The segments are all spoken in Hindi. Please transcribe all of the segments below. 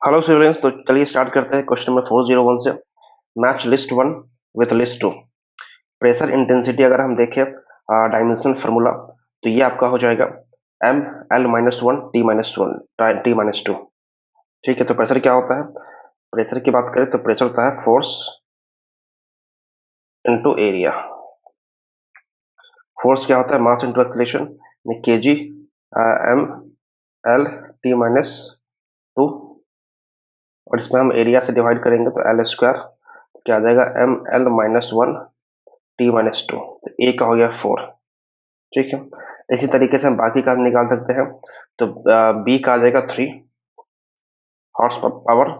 हेलो स्टूडेंट्स, तो चलिए स्टार्ट करते हैं क्वेश्चन नंबर 401 से। Match list one with list two. Pressure intensity अगर हम देखें डायमेंशनल फार्मूला, तो ये आपका हो जाएगा M L minus one T minus one T minus two. ठीक है, तो प्रेशर क्या होता है? प्रेशर की बात करें तो प्रेशर होता है फोर्स इनटू एरिया। फोर्स क्या होता है? मास इनटू एक्सेलरेशन में के जी M L T minus two, और इसमें हम एरिया से डिवाइड करेंगे तो एल स्क्वायर क्या आ जाएगा? M L minus one T minus two. तो ए का हो गया 4। ठीक है, इसी तरीके से हम बाकी का निकाल सकते हैं। तो बी का आ जाएगा 3 horse power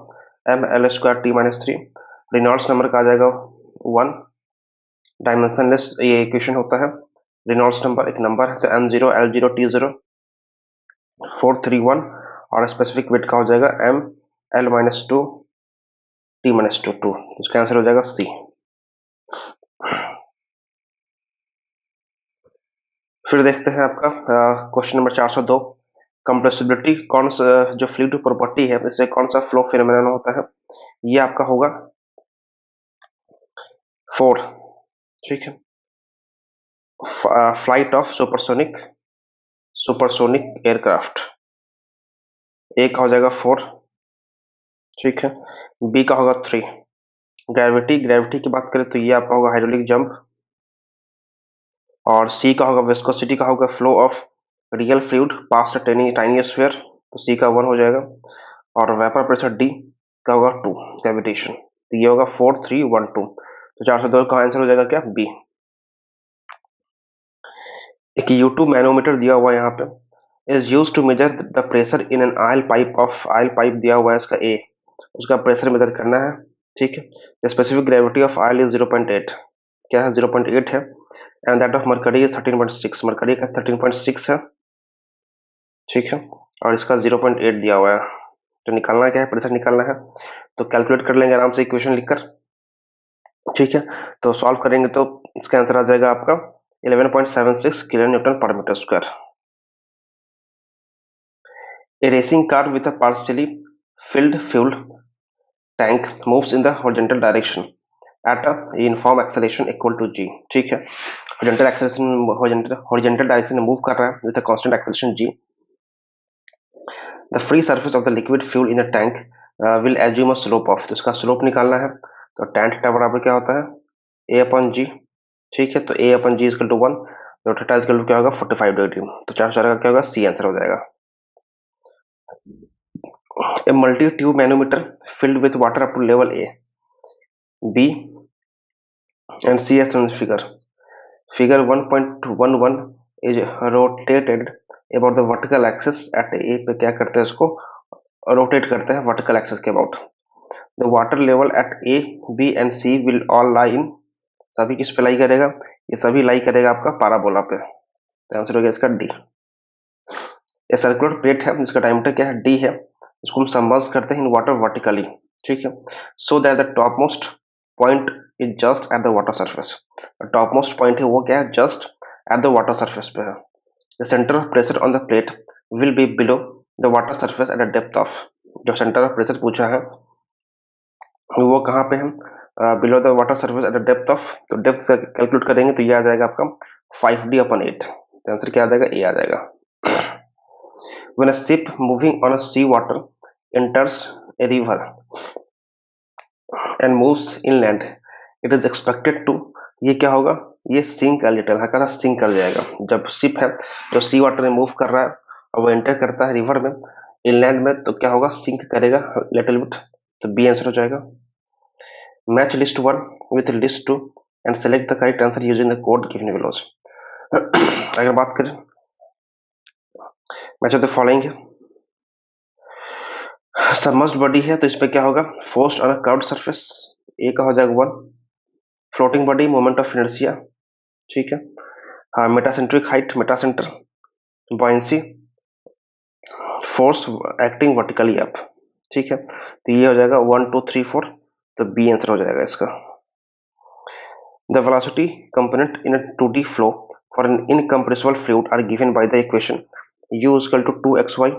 M L square T minus three. Reynolds number का आ जाएगा 1। डायमेंशनलेस ये इक्वेशन होता है। रिनॉल्ड्स नंबर एक नंबर है, तो M zero L zero T zero 431, और स्पेसिफिक वेट का हो जाएगा M L minus two T minus two two. इसका आंसर हो जाएगा सी। फिर देखते हैं आपका क्वेश्चन नंबर 402। कंप्रेसिबिलिटी कौन सा जो फ्लूइड प्रॉपर्टी है, इससे कौन सा फ्लो फिनोमेनन होता है? ये आपका होगा 4। ठीक है, flight of supersonic supersonic aircraft. A का हो जाएगा 4। ठीक है, बी का होगा 3। ग्रेविटी ग्रेविटी की बात करें तो ये आपका होगा हाइड्रोलिक जंप। और सी का होगा विस्कोसिटी का होगा flow of real fluid past tiny tiny sphere, तो सी का 1 हो जाएगा। और वेपर प्रेशर डी का होगा 2 कैविटेशन। तो ये होगा 4 3 1 2। तो 402 का आंसर हो जाएगा क्या? बी। एक U2 मैनोमीटर दिया हुआ है यहाँ पे, is use to measure the pressure in an oil pipe दिया हुआ है इसका ए, उसका प्रेशर मेजर करना है। ठीक है, specific gravity of oil is 0.8, क्या है? 0.8 है। And that of mercury is 13.6, mercury का 13.6 है। ठीक है, और इसका 0.8 दिया हुआ है। तो निकालना क्या है? प्रेशर निकालना है, तो कैलकुलेट कर लेंगे आराम से इक्वेशन लिखकर। ठीक है, तो सॉल्व करेंगे तो इसका आंसर आ जाएगा आपका 11.76 kilo newton per metre square. A racing car with a partially filled fuel tank moves in the horizontal direction at a uniform acceleration equal to g। ठीक है, horizontal acceleration horizontal direction में मूव कर रहा है with a constant acceleration g। The free surface of the liquid fuel in a tank will assume a slope of, तो इसका स्लोप निकालना है। तो tan थीटा बराबर क्या होता है? a upon G. ठीक है, तो a upon G equal to 1, तो थीटा इजकल टू क्या होगा? 45 डिग्री। तो 4 का क्या होगा? सी आंसर हो जाएगा। A multi-tube manometer filled with water up to level A, B and C as shown in figure. Figure 1.11 is rotated about the vertical axis at A पे क्या करते हैं? इसको रोटेट करते हैं वर्टिकल एक्सिस के about. The water level at A B and C will all lie in, सभी किस पे लाई करेगा? ये सभी लाई करेगा आपका पाराबोला पे। तो आंसर हो गया इसका डी। ये सर्कुलर प्लेट है जिसका डायमीटर क्या है? डी है। इसको हम सबमर्ज करते हैं इन वाटर वर्टिकली। ठीक है, so that the top most point is just at the water surface. Top most point है वो क्या है? Just at the water surface पे है। The centre of pressure on the plate will be below the water surface at the depth of, जो सेंटर ऑफ प्रेशर पूछा है वो कहाँ पे है? Below the water surface at the depth of, तो डेप्थ कैलकुलेट करेंगे तो ये आ जाएगा आपका 5d/8। तो आंसर क्या आ जाएगा? ए आ जाएगा। When a ship moving on a sea water enters a river and moves inland, it is expected to, ये क्या होगा? ये सिंक अ लिटिल, हल्का सा सिंक कर जाएगा। जब शिप है जो सी वाटर में मूव कर रहा है और वो एंटर करता है रिवर में, इनलैंड में, तो क्या होगा? सिंक करेगा लिटिल बिट। तो बी आंसर हो जाएगा। Match list one with list two and select the correct answer using the code given below. अगर बात करें match of the following, submerged body है तो इस पे क्या होगा? Forced on a curved surface, A का हो जाएगा 1। Floating body moment of inertia. ठीक है, हाँ, metacentric height metacentre, buoyancy, force acting vertically up. ठीक है, तो ये हो जाएगा 1 2 3 4, तो बी आंसर हो जाएगा इसका। The velocity component in a 2D flow for an incompressible fluid are given by the equation u equal to 2xy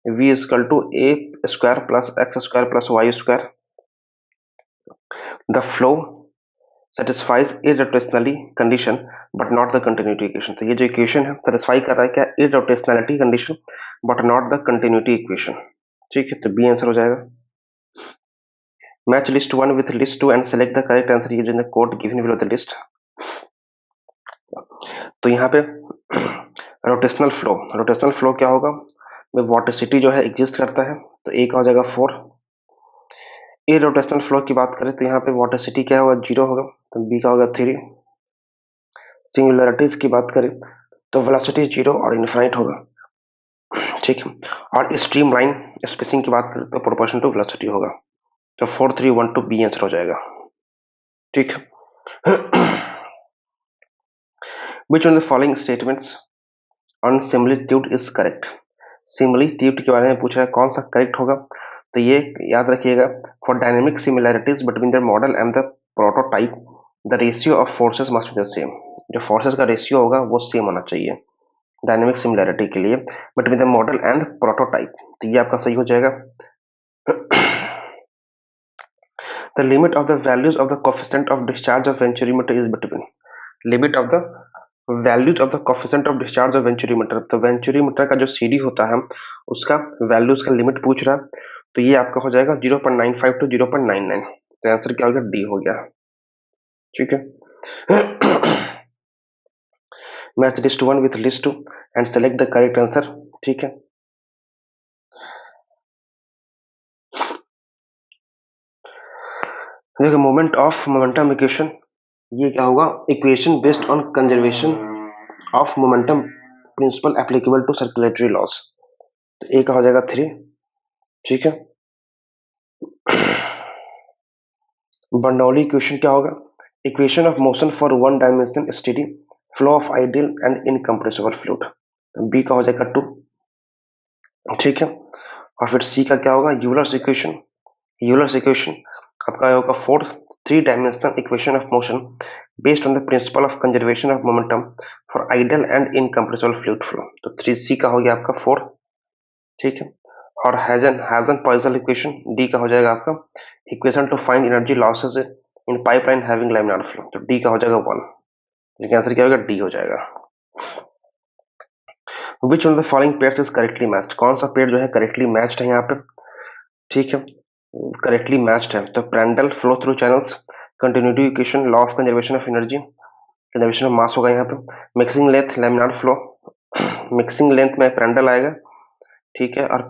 v equal to a square plus x square plus y square. The flow satisfies irrotationally condition but not the continuity equation। तो ये जो इक्वेशन है सेटिस्फाई कर रहा है क्या, irrotationality condition but not the continuity equation। ठीक है, तो बी आंसर हो जाएगा। Match list one with list two and select the correct answer using the code given below the list. तो यहाँ पे रोटेशनल फ्लो क्या होगा, वॉटिसिटी जो है एग्जिस्ट करता है, तो ए का हो जाएगा 4। इरोटेशनल फ्लो की बात करें तो यहाँ पे वॉटिसिटी क्या होगा, 0 होगा, तो बी का होगा 3। सिंगुलरिटीज की बात करें तो वेलोसिटी 0 और इनफाइनाइट होगा। ठीक है, और स्ट्रीम लाइन स्पेसिंग की बात करें तो प्रोपोर्शनल टू वेलोसिटी होगा। तो 4 3 1 2 बी आंसर हो जाएगा। ठीक है। Which one of the following statements on similitude is correct? Similitude के बारे में पूछ रहा है, कौन सा करेक्ट होगा, तो ये याद रखिएगा, for dynamic similarities between the model and the prototype the ratio of forces must be the same. जो फोर्सेस का रेशियो होगा वो सेम होना चाहिए डायनेमिक सिमिलैरिटी के लिए between the model and prototype, तो ये आपका सही हो जाएगा। The limit of the values of the coefficient of discharge of venturimeter is between, limit of the values of the coefficient of discharge of venturimeter, तो वेंचुरीमीटर का जो सीडी होता है उसका वैल्यूज का लिमिट पूछ रहा है, तो ये आपका हो जाएगा 0.95 टू 0.99। तो आंसर क्या हो गया, डी हो गया। ठीक है। Match list one with list two and select the correct answer. ठीक है, देखो मोमेंट ऑफ मोमेंटम इक्वेशन, ये क्या होगा, equation based on conservation of momentum principle applicable to circulatory loss, तो ए का हो जाएगा 3। ठीक है, बर्नौली इक्वेशन क्या होगा, equation of motion for one dimensional steady flow of ideal and incompressible fluid, तो बी का हो जाएगा 2। ठीक है, और फिर सी का क्या होगा, यूलर्स इक्वेशन, यूलर्स इक्वेशन आपका होगा 4 3 dimensional equation of motion based on the principle of conservation of momentum for ideal and incompressible fluid flow, तो 3C का हो गया आपका 4। ठीक है, और हैजन पॉइसन इक्वेशन, डी का हो जाएगा आपका equation two find energy losses in pipeline having laminar flow, तो डी का हो जाएगा 1। इसका आंसर क्या होगा, डी हो जाएगा। Which one of the following pairs is correctly matched, कौन सा पेयर जो है करेक्टली मैच्ड है यहाँ पे। ठीक है, करेक्टली मैच्ड है, तो Prandtl flow through channels, continuity equation, law of conservation of energy, conservation of mass होगा यहाँ पे, mixing length laminar flow, mixing length में प्रैंडल आएगा। ठीक है, और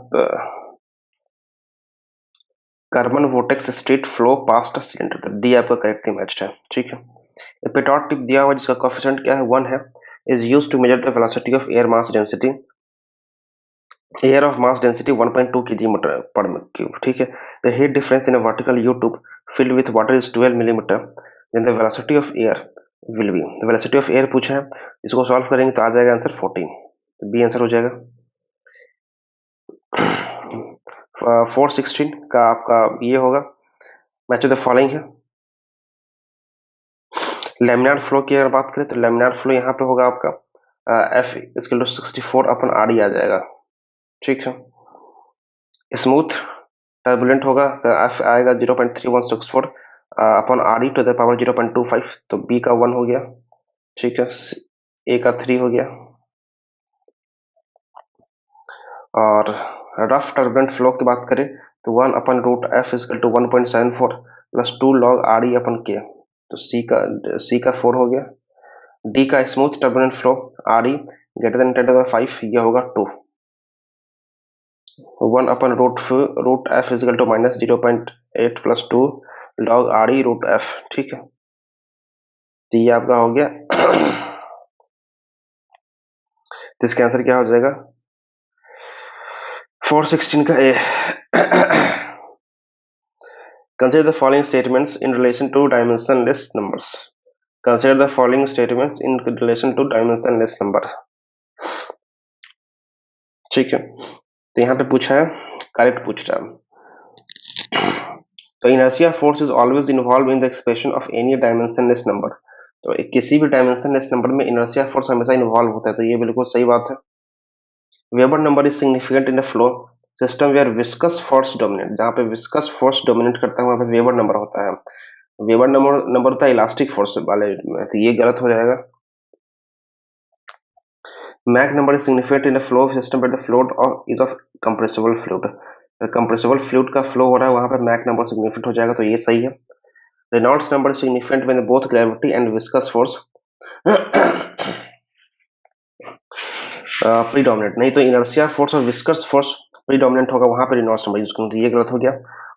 Karman vortex street flow past a cylinder, तो डी आपका करेक्टली मैच्ड है। ठीक है, पेटॉट टिप दिया हुआ जिसका कोएफिशिएंट क्या है, 1 है, is used to measure the velocity of air mass density, air of mass density 1.2 kg per cube। ठीक है, the heat difference in a vertical U tube filled with water is 12 millimeter, then the velocity of air will be, the velocity of air पूछा है, इसको सॉल्व करेंगे तो आ जाएगा आंसर 14, तो बी आंसर हो जाएगा। 416 का आपका ये होगा, मैच द फॉलोइंग है, लैमिनार फ्लो की अगर बात करें तो लैमिनार फ्लो यहाँ पे होगा आपका F equal to 64 upon RE आ जाएगा। ठीक है, स्मूथ टर्बुलेंट होगा तो F आएगा 0.3164 अपन RE टू द पावर 0.25, तो B का 1 हो गया। ठीक है, A का 3 हो गया, और रफ टर्बुलेंट फ्लो की बात करें तो 1 upon root F equal to 1.74 plus 2 log RE upon K, तो C का 4 हो गया। D का smooth turbulent flow RE greater than 10⁵ ये होगा 2, 1 upon root F equal to minus 0.8 plus 2 log RE root F। ठीक है, तो ये आपका हो गया। तो इसका आंसर क्या हो जाएगा, 416 का A। Consider the following statements in relation to dimensionless numbers. Consider the following statements in relation to dimensionless number. ठीक है, तो यहाँ पे पूछा है, करेक्ट पूछ रहा है, तो inertia force is always involved in the expression of any dimensionless number, तो किसी भी dimensionless number में inertia force हमेशा इन्वॉल्व होता है, तो ये बिल्कुल सही बात है। Weber number is significant in the flow system where viscous force dominate, जहां पे विस्कस फोर्स डोमिनेट करता है वहां पे वेबर नंबर होता है। वेबर नंबर होता है इलास्टिक फोर्स वाले में, तो ये गलत हो जाएगा। Mach number is significant in flow system but the float of is of compressible fluid, compressible fluid का फ्लो हो रहा है वहां पे मैक नंबर सिग्निफिकेंट हो जाएगा, तो ये सही है। Reynolds number significant when both gravity and viscous force predominate, नहीं तो इनर्शिया फोर्स और विस्कस फोर्स प्रीडोमिनेंट होगा वहां पर रेनॉल्ड्स नंबर यूज करूंगा, तो ये गलत हो गया।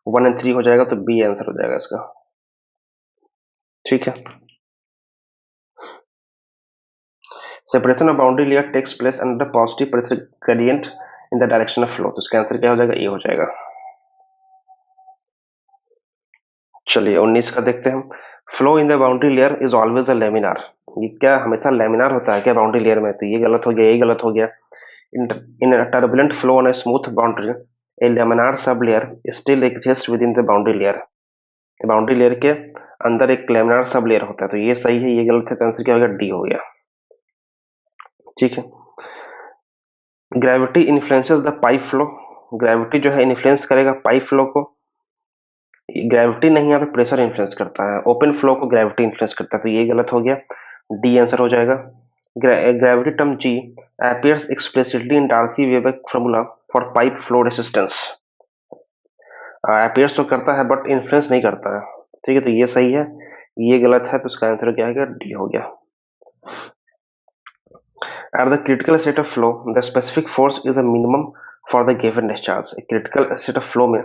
1 और 3 हो जाएगा, तो बी आंसर हो जाएगा इसका। ठीक है। Separation of boundary layer takes place under positive pressure gradient in the direction of flow, तो इसका आंसर क्या हो जाएगा, ए हो जाएगा। चलिए 19 का देखते हैं। Flow in the boundary layer is always a laminar, ये क्या हमेशा लेमिनार होता है क्या बाउंड्री लेयर में, तो ये गलत हो गया, ये गलत हो गया। In turbulent flow on a smooth boundary, a laminar sublayer still exists within the boundary layer, boundary layer के अंदर एक लैमिनार सब लेयर होता है, तो ये सही है, ये गलत है, तो आंसर क्या हो गया, डी हो गया। ठीक है। Gravity influences the pipe flow, gravity जो है इन्फ्लुएंस करेगा पाइप फ्लो को, ग्रेविटी नहीं, यहाँ पे प्रेशर इन्फ्लुएंस करता है, ओपन फ्लो को ग्रेविटी इन्फ्लुएंस करता है, तो ये गलत हो गया, डी आंसर हो जाएगा। Gravity term g appears explicitly in Darcy-Weber formula for pipe flow resistance, appears तो करता है बट इन्फ्लुएंस नहीं करता है, ठीक है, तो ये सही है, ये गलत है, तो इसका आंसर क्या है, डी हो गया। At the critical state of flow, the specific force is a minimum for the given discharge, critical state of flow में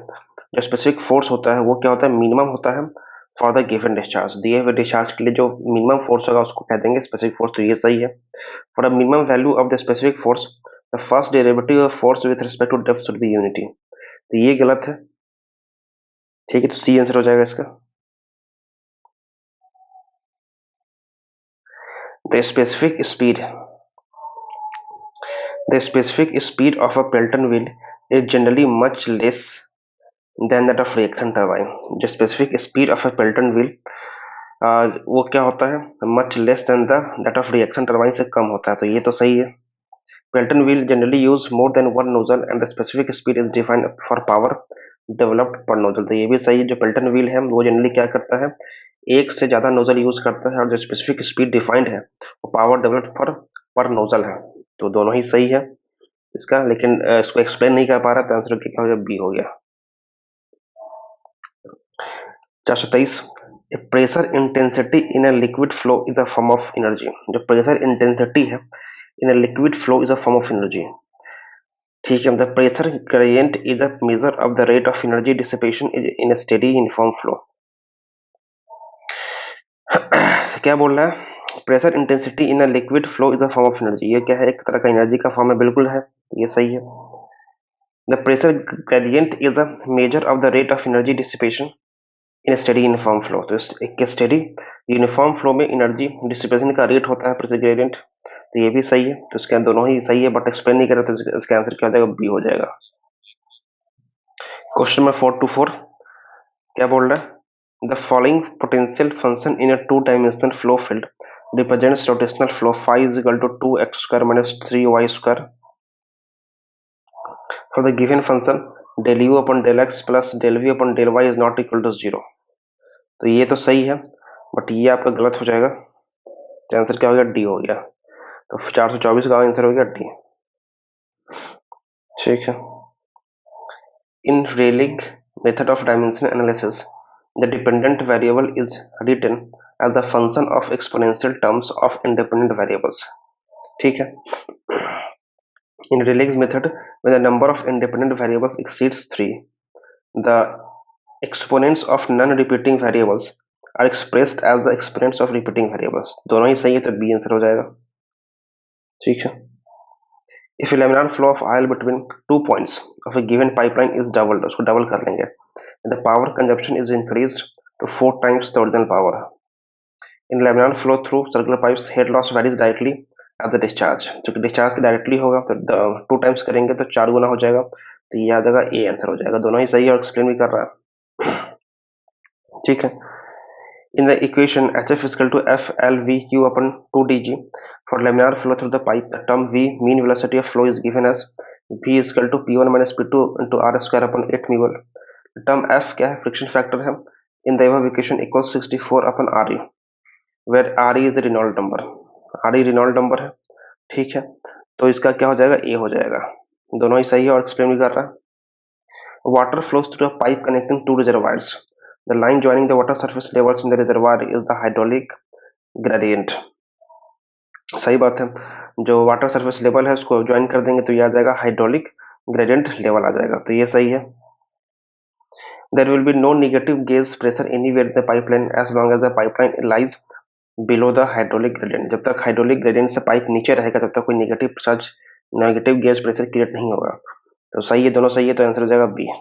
जो स्पेसिफिक फोर्स होता है वो क्या होता है, मिनिमम होता है फॉर द गिवन डिस्चार्ज, दिए हुए डिस्चार्ज के लिए जो मिनिमम फोर्स होगा उसको कह देंगे स्पेसिफिक फोर्स, तो ये सही है। For the minimum value of the specific force the first derivative of force with respect to depth should be unity, तो ये गलत है, ठीक है, तो सी आंसर हो जाएगा इसका। The specific speed the specific speed of a Pelton wheel is generally much less than that of reaction turbine, जो specific speed of a Pelton wheel वो क्या होता है, much less than the that of reaction turbine से कम होता है, तो ये तो सही है। Pelton wheel generally use more than one nozzle and the specific speed is defined for power developed per nozzle, तो ये भी सही है, जो पेल्टन व्हील है वो जनरली क्या करता है, एक से ज्यादा नोजल यूज करता है, और जो स्पेसिफिक स्पीड डिफाइंड है वो पावर डेवलप्ड फॉर पर नोजल है, तो दोनों ही सही है इसका, लेकिन इसको एक्सप्लेन नहीं कर पा रहा, तो आंसर क्या हो गया, बी हो गया। 423 pressure intensity in a liquid flow is a form of energy, जो प्रेशर इंटेंसिटी है in a liquid flow is a form of energy, ठीक है। The pressure gradient is the measure of the rate of energy dissipation in a steady uniform flow, क्या बोल रहा है, pressure intensity in a liquid flow is a form of energy, ये क्या है, एक तरह का एनर्जी का फॉर्म है, बिल्कुल है, ये सही है। The pressure gradient is the measure of the rate of energy dissipation in steady uniform flow, तो एक स्टेडी यूनिफॉर्म फ्लो में एनर्जी डिसिपेशन का रेट होता है प्रेशर ग्रेडियंट, तो ये भी सही है, तो इसके दोनों ही सही है, बट एक्सप्लेन नहीं कर रहे, तो इसका आंसर क्या हो जाएगा, बी हो जाएगा। क्वेश्चन नंबर 424 क्या बोल रहा है, the following potential function in a two dimensional flow field represents rotational flow phi is equal to 2x² minus 3y² for the given function del u upon del x plus del v upon del y is not equal to 0, तो ये तो सही है, बट ये आपका गलत हो जाएगा, तो आंसर क्या हो गया, डी हो गया, तो 424 का आंसर हो गया डी। ठीक है। In Rayleigh method of dimension analysis the dependent variable is written as the function of exponential terms of independent variables, ठीक है। In Rayleigh's method, when the number of independent variables exceeds 3, the exponents of non-repeating variables are expressed as the exponents of repeating variables, दोनों ही सही है, तो बी आंसर हो जाएगा, ठीक है। If a laminar flow of oil between 2 points of a given pipeline is doubled, उसको डबल कर लेंगे, the power consumption is increased to 4 times the original power. In laminar flow through circular pipes, head loss varies directly at the discharge, जो डिस्चार्ज के डायरेक्टली होगा, तो 2 टाइम्स करेंगे तो 4 गुना हो जाएगा, तो ये आ जाएगा, ए आंसर हो जाएगा, दोनों ही सही है और एक्सप्लेन भी कर रहा है, ठीक है। In the equation HF is equal to FLVQ upon 2dg for laminar flow through the pipe, the term V, mean velocity of flow, is given as V is equal to P1 minus P2 into R square upon 8 mu. The term F क्या है, फ्रिक्शन फैक्टर है, in the above equation equals 64 upon RE, where RE is a Reynolds number. RE Reynolds number है, ठीक है, तो इसका क्या हो जाएगा, A हो जाएगा, दोनों ही सही है और एक्सप्लेन भी कर रहा है. Water flows through a pipe connecting two reservoirs. The line joining the water surface levels in the reservoir is the hydraulic gradient. सही बात है, जो वाटर सरफेस लेवल है उसको ज्वाइन कर देंगे तो ये आ जाएगा हाइड्रोलिक ग्रेडियंट लेवल आ जाएगा, तो ये सही है. There will be no negative gauge pressure anywhere in the pipeline as long as the pipeline lies below the hydraulic gradient. जब तक हाइड्रोलिक ग्रेडियंट से पाइप नीचे रहेगा तब तक कोई नेगेटिव गेज प्रेशर क्रिएट नहीं होगा, तो सही है, दोनों सही है, तो आंसर हो जाएगा B.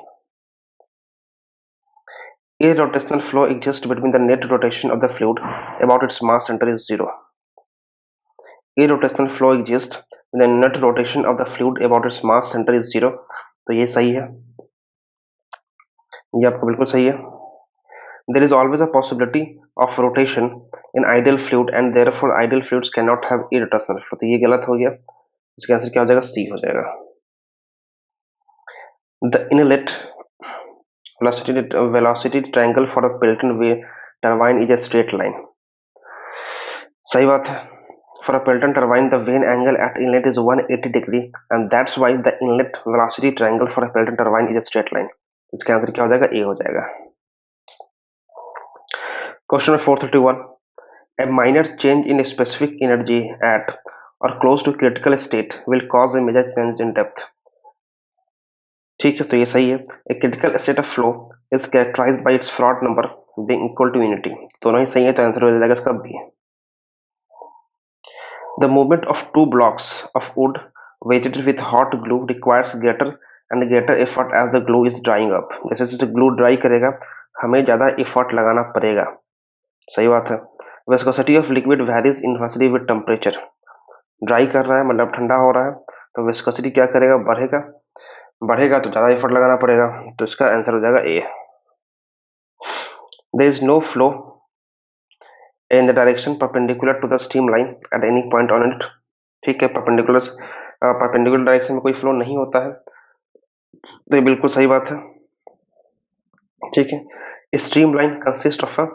A rotational flow exists between the net rotation of the fluid about its mass center is 0. A rotational flow exists when the net rotation of the fluid about its mass center is 0. तो ये सही है, ये आपका बिल्कुल सही है. There is always a possibility of rotation in ideal fluid and therefore ideal fluids cannot have a rotational flow. तो ये गलत हो गया, इसका आंसर क्या हो जाएगा, सी हो जाएगा. The inlet velocity triangle for a Pelton turbine is a straight line. सही बात है. For a Pelton turbine, the vane angle at inlet is 180 degree, and that's why the inlet velocity triangle for a Pelton turbine is a straight line. इसका आंसर क्या हो जाएगा, ए हो जाएगा. Question number 431. A minor change in specific energy at or close to critical state will cause a major change in depth. ठीक है, तो ये सही है. A critical state of flow is characterized by its Froude number being equal to unity. दोनों ही सही है, तो आंसर हो जाएगा इसका B. The movement of two blocks of wood weighted with hot glue requires greater and greater effort as the glue is drying up. जैसे जैसे glue dry करेगा हमें ज़्यादा effort लगाना पड़ेगा, सही बात है. Viscosity of liquid varies inversely with temperature. Dry कर रहा है मतलब ठंडा हो रहा है, तो viscosity क्या करेगा, बढ़ेगा तो ज़्यादा effort लगाना पड़ेगा, तो इसका आंसर हो जाएगा A. There is no flow in the direction perpendicular to the streamline at any point on it. ठीक है, परपेंडिकुलर डायरेक्शन में कोई फ्लो नहीं होता है, तो ये बिल्कुल सही बात है. ठीक है, streamline consist of a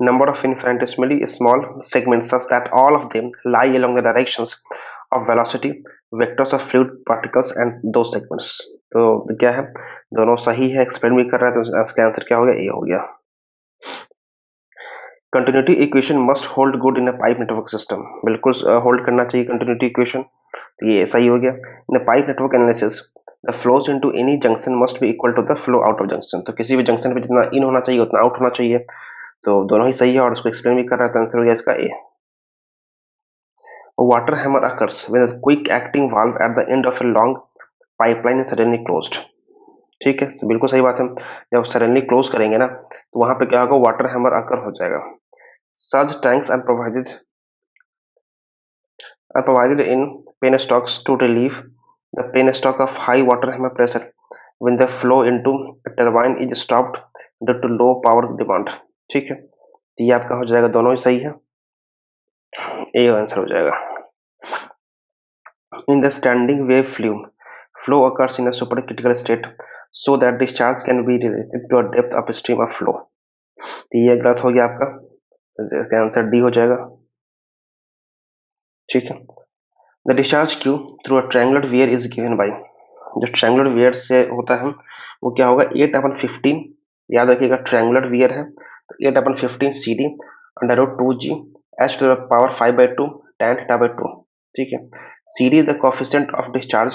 number of infinitesimally small segments such that all of them lie along the directions of velocity vectors of fluid particles and those segments. तो क्या है, दोनों सही है, एक्सप्लेन भी कर रहा है, तो इसका आंसर क्या हो गया, ए हो गया. Continuity equation must hold good in a pipe network system. बिल्कुल होल्ड करना चाहिए कंटिन्यूटी इक्वेशन, ये सही हो गया. In a pipe network analysis the flows into any junction must be equal to the flow out of junction. तो किसी भी जंक्शन पे जितना इन होना चाहिए उतना आउट होना चाहिए, तो दोनों ही सही है और उसको एक्सप्लेन भी कर रहा है, तो आंसर हो गया इसका A. Water hammer occurs when a quick acting valve at the end of a long pipeline is suddenly closed. ठीक है, बिल्कुल सही बात है. जब सडनली क्लोज करेंगे ना तो वहां पे क्या होगा, वाटर हैमर अकर हो जाएगा. Such tanks are provided in penstocks to relieve the penstock of high water hammer pressure when the flow into a turbine is stopped due to low power demand. ठीक है, तो ये आपका हो जाएगा, दोनों ही सही है, ए आंसर हो जाएगा. In the standing wave flow occurs in a supercritical state so that discharge can be related to a depth upstream of flow. तो ये गलत हो गया आपका, इसका आंसर डी हो जाएगा. ठीक है, the discharge Q through a triangular wear is given by. जो ट्रायंगुलर वियर से होता है वो क्या होगा, 8/15. याद रखिएगा ट्रायंगुलर वियर है तो 8/15 C D under root 2g h to the power 5/2 tan theta by 2. ठीक है, C D is the coefficient of discharge.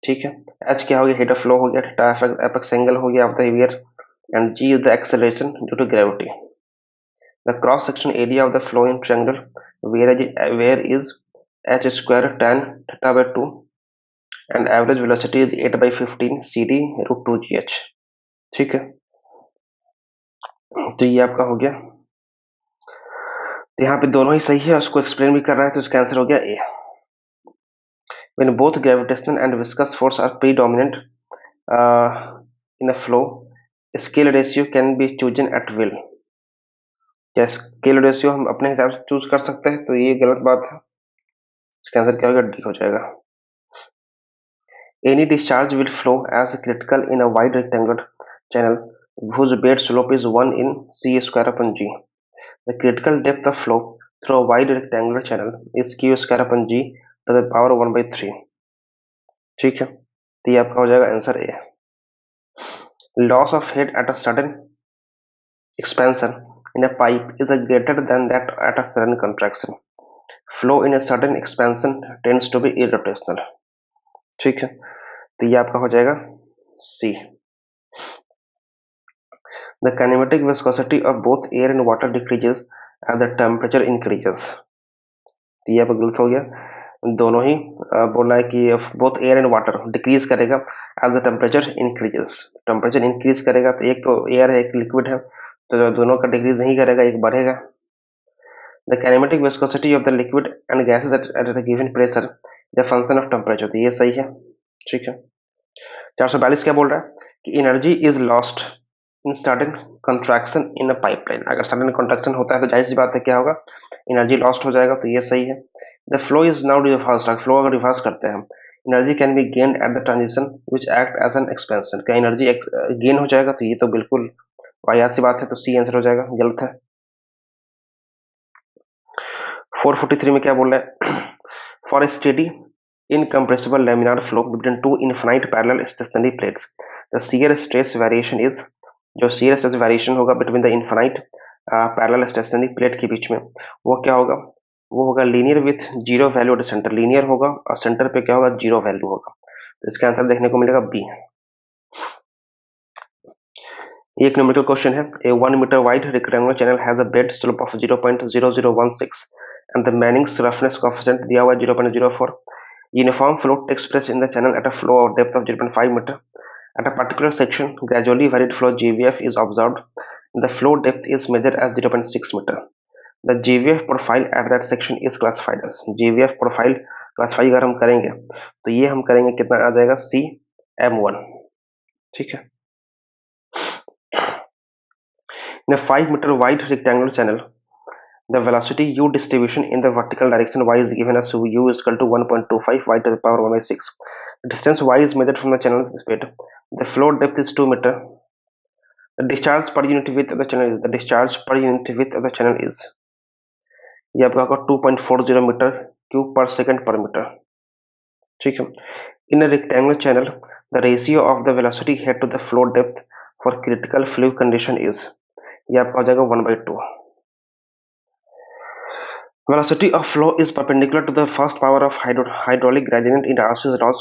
ठीक है, h क्या हो गया, हेड ऑफ फ्लो हो गया, थीटा एपेक्स एंगल हो गया of the wear, and g is the acceleration due to gravity. The cross section area of the flowing triangle where is h square tan theta by 2 and average velocity is 8/15 cd root 2gh. ठीक है, तो ये आपका हो गया. तो यहाँ पे दोनों ही सही है, उसको एक्सप्लेन भी कर रहा है, तो इसका आंसर हो गया ए. When both gravitational and viscous force are predominant in a flow, scale ratio can be chosen at will. क्या स्केल रेशियो हम अपने हिसाब से चूज कर सकते हैं? तो ये गलत बात है। इसका आंसर क्या होगा? डी हो जाएगा। Any discharge will flow as critical in a wide rectangular channel whose bed slope is 1 in c square upon g. The critical depth of flow through a wide rectangular channel is q square upon g to the power 1 by 3. ठीक है, तो ये आपका हो जाएगा answer A. Loss of head at a sudden expansion in a pipe is greater than that at a sudden contraction. Flow in a sudden expansion tends to be irrotational. ठीक है, तो ये आपका हो जाएगा सी। The kinematic viscosity of both air and water decreases as the temperature increases. तो ये अब गलत हो गया, दोनों ही बोला है कि both air and water decrease करेगा as the temperature increases. Temperature increase करेगा तो एक तो एयर है, एक लिक्विड है, तो दोनों का डिक्रीज नहीं करेगा, एक बढ़ेगा। The kinematic viscosity of the liquid and gases at the given pressure the function of temperature, तो ये सही है। ठीक है, 442 क्या बोल रहा है कि energy is lost in sudden contraction in a pipeline. अगर सडन कंट्रैक्शन होता है तो जाहिर सी बात है क्या होगा? एनर्जी लॉस्ट हो जाएगा, तो ये सही है। The flow is now reverse. Flow अगर रिवर्स करते हैं, energy can be gained at the transition which act as an expansion. क्या एनर्जी गेन हो जाएगा? तो ये तो बिल्कुल वाहियात सी बात है, तो सी आंसर हो जाएगा, गलत है। 443 में क्या बोल रहा है? For steady incompressible laminar flow between two infinite parallel stationary plates, the shear stress variation is, जो shear stress variation होगा between the infinite parallel stationary plate के बीच में, वो क्या होगा? वो होगा linear with zero value at centre. Linear होगा और सेंटर पे क्या होगा? जीरो वैल्यू होगा। तो इसका आंसर देखने को मिलेगा बी। एक नंबर का क्वेश्चन है, a 1 metre wide rectangular channel has a bed slope of 0.0016 and the Manning's roughness coefficient दिया हुआ है 0.04। Uniform flow takes place in the channel at a flow depth of 0.5 meter. At a particular section, gradually varied flow GVF is observed. The flow depth is measured as 0.6 meter. The GVF profile at that section is classified as, GVF profile classify अगर हम करेंगे तो ये हम करेंगे कितना आ जाएगा? C M1। ठीक है, in a 5 meter wide rectangular channel, the velocity u distribution in the vertical direction y is given as u is equal to 1.25 y to the power 1 by 6. The distance y is measured from the channel bed. The flow depth is 2 meter. The discharge per unit width of the channel is, the discharge per unit width of the channel is, ये आपका होगा 2.40 मीटर क्यूब पर सेकंड पर मीटर। ठीक है, in a rectangular channel, the ratio of the velocity head to the flow depth for critical fluid condition is, ये आपका हो जाएगा 1/2। Velocity of flow is perpendicular to the first power of hydraulic gradient in Rpsc laws.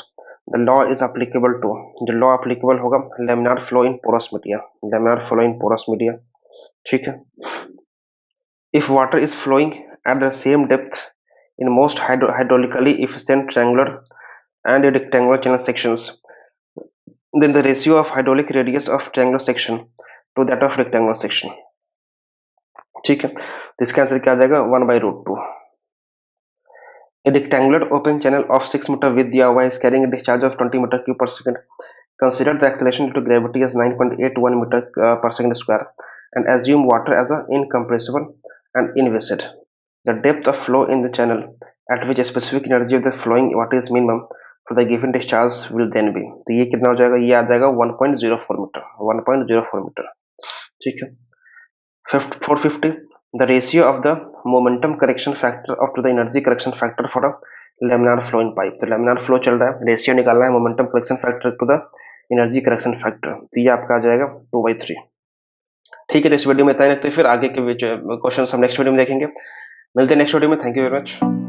The law is applicable to, जो law applicable होगा laminar flow in porous media, laminar flow in porous media। ठीक है, if water is flowing at the same depth in most hydraulically efficient triangular and rectangular channel sections, then the ratio of hydraulic radius of triangular section to that of rectangular section। ठीक है, तो इसका आंसर क्या आ जाएगा? 1/√2। A rectangular open channel of 6 meter width दिया हुआ है, is carrying a discharge of 20 meter cube per second. Consider the acceleration due to gravity as 9.81 meter per second square and assume water as a incompressible and inviscid. The depth of flow in the channel at which a specific energy of the flowing water is minimum for the given discharge will then be, तो ये कितना हो जाएगा? ये आ जाएगा 1.04 मीटर, 1.04 मीटर। ठीक है, 450, the ratio of the momentum correction factor up to the energy correction factor for a laminar flow in pipe। तो laminar flow चल रहा है, रेशियो निकालना है momentum correction factor to the energy correction factor, तो ये आपका आ जाएगा 2/3। ठीक है, तो इस वीडियो में इतना ही रखते हैं, फिर आगे के क्वेश्चन हम नेक्स्ट वीडियो में देखेंगे। मिलते हैं नेक्स्ट वीडियो में। Thank you very much.